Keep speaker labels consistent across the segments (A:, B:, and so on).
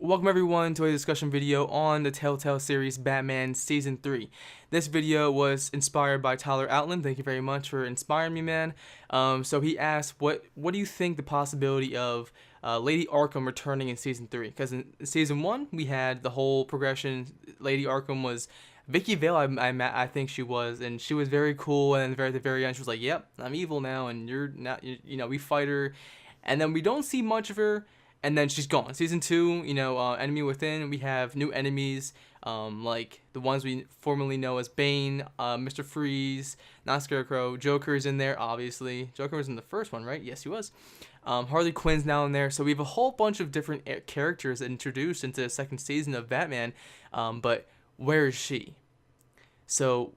A: Welcome everyone to a discussion video on the Telltale series Batman Season 3. This video was inspired by Tyler Outland. Thank you very much for inspiring me, man. So he asked, what do you think the possibility of Lady Arkham returning in Season 3? Because in Season 1, we had the whole progression. Lady Arkham was Vicky Vale, I think she was, and she was very cool, and at the very end, she was like, yep, I'm evil now, and you're not, we fight her, and then we don't see much of her, and then she's gone. Season 2, Enemy Within, we have new enemies, like the ones we formerly know as Bane, Mr. Freeze, not Scarecrow, Joker's in there, obviously. Joker was in the first one, right? Yes, he was. Harley Quinn's now in there, so we have a whole bunch of different characters introduced into the second season of Batman, but where is she? So,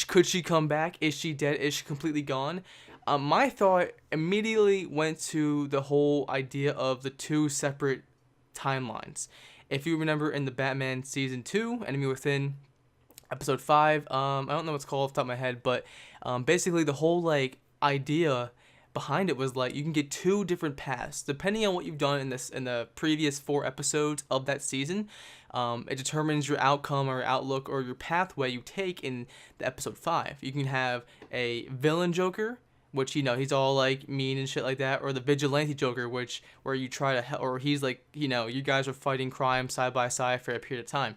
A: could she come back? Is she dead? Is she completely gone? My thought immediately went to the whole idea of the two separate timelines. If you remember in the Batman Season 2, Enemy Within, Episode 5, I don't know what's called off the top of my head, but basically the whole idea behind it was you can get two different paths depending on what you've done in the previous 4 episodes of that season. It determines your outcome or outlook or your pathway you take in the episode 5. You can have a villain Joker, which he's all mean and shit like that, or the vigilante Joker, where you try to or he's you guys are fighting crime side by side for a period of time.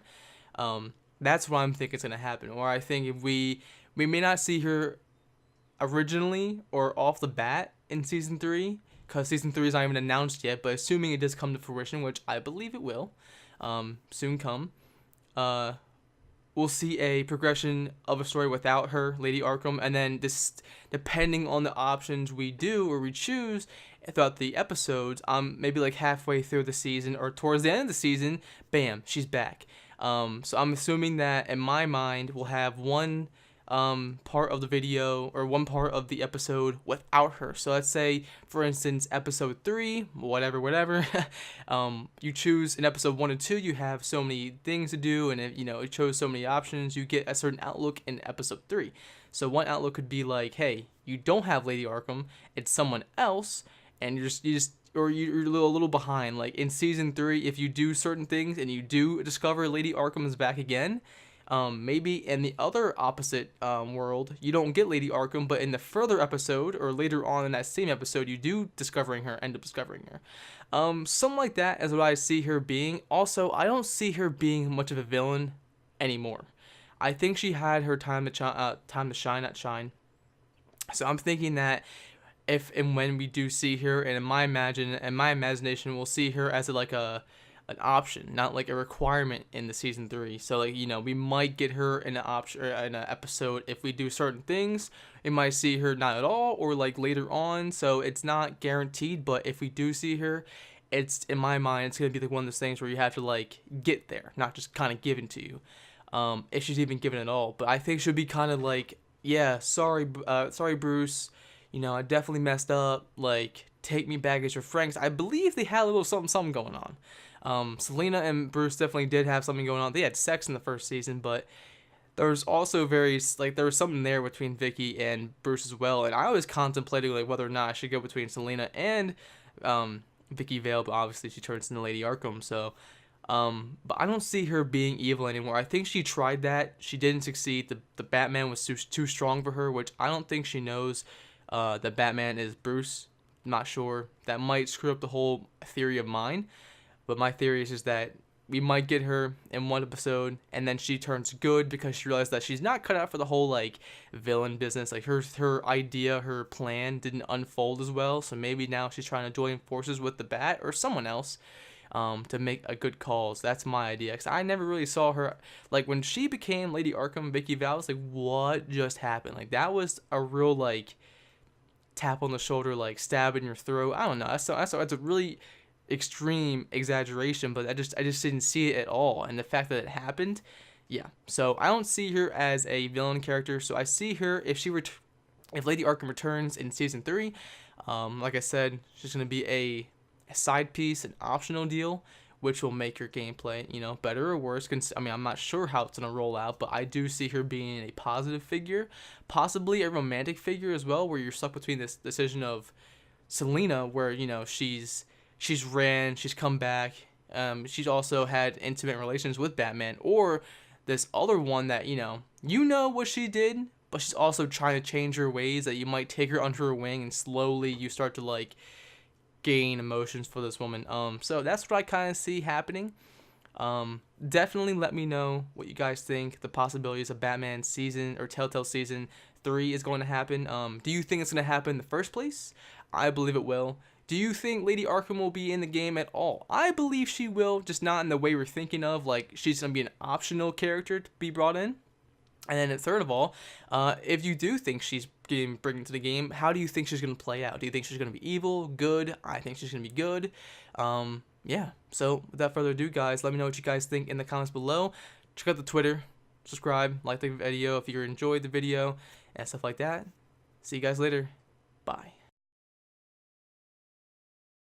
A: That's what I'm thinking is gonna happen. Or I think if we may not see her originally or off the bat in Season 3, because Season 3 is not even announced yet, but assuming it does come to fruition, which I believe it will soon come, we'll see a progression of a story without her, Lady Arkham, and then this, depending on the options we do or we choose throughout the episodes, maybe halfway through the season or towards the end of the season, bam, she's back. So I'm assuming that in my mind we'll have one part of the video or one part of the episode without her. So let's say, for instance, episode 3, whatever, you choose in episode 1 and 2, you have so many things to do, and it chose so many options, you get a certain outlook in episode 3. So one outlook could be hey, you don't have Lady Arkham, it's someone else, and you're a little behind. In Season 3, if you do certain things and you do discover Lady Arkham is back again, maybe in the other opposite world, you don't get Lady Arkham, but in the further episode or later on in that same episode, you do end up discovering her. Something like that is what I see her being. Also, I don't see her being much of a villain anymore. I think she had her time to shine, not shine. So I'm thinking that if and when we do see her, and in my imagination, we'll see her as an option, not a requirement in the Season 3. So we might get her in an option or in an episode if we do certain things. We might see her not at all or later on. So it's not guaranteed, but if we do see her, it's, in my mind, it's gonna be one of those things where you have to get there, not just kind of given to you. If she's even given at all. But I think she'll be kind of yeah, sorry Bruce, I definitely messed up, take me back as your friend. I believe they had a little something going on. Selina and Bruce definitely did have something going on. They had sex in the first season, but there was also there was something there between Vicky and Bruce as well. And I was contemplating whether or not I should go between Selina and Vicky Vale, but obviously she turns into Lady Arkham. So, but I don't see her being evil anymore. I think she tried that. She didn't succeed. The Batman was too strong for her, which I don't think she knows that Batman is Bruce. I'm not sure. That might screw up the whole theory of mine. But my theory is just that we might get her in one episode, and then she turns good because she realized that she's not cut out for the whole villain business. Her idea, her plan didn't unfold as well. So maybe now she's trying to join forces with the Bat or someone else to make a good cause. That's my idea. Because I never really saw her when she became Lady Arkham. Vicky Vale was what just happened? That was a real tap on the shoulder, stab in your throat. I don't know. That's a really extreme exaggeration, but I just didn't see it at all, and the fact that it happened, yeah. So I don't see her as a villain character. So I see her if Lady Arkham returns in Season 3, like I said, she's gonna be a side piece, an optional deal, which will make your gameplay better or worse. I'm not sure how it's gonna roll out, but I do see her being a positive figure, possibly a romantic figure as well, where you're stuck between this decision of Selina, where she's ran, she's come back, She's also had intimate relations with Batman, or this other one that you know what she did, but she's also trying to change her ways. That you might take her under her wing, and slowly you start to like gain emotions for this woman. So that's what I kind of see happening. Definitely let me know what you guys think. The possibilities of Batman season or Telltale season 3 is going to happen. Do you think it's going to happen in the first place? I believe it will. Do you think Lady Arkham will be in the game at all? I believe she will, just not in the way we're thinking of. Like, she's going to be an optional character to be brought in. And then third of all, if you do think she's getting brought into the game, how do you think she's going to play out? Do you think she's going to be evil, good? I think she's going to be good. Yeah, so without further ado, guys, let me know what you guys think in the comments below. Check out the Twitter, subscribe, like the video if you enjoyed the video, and stuff like that. See you guys later. Bye.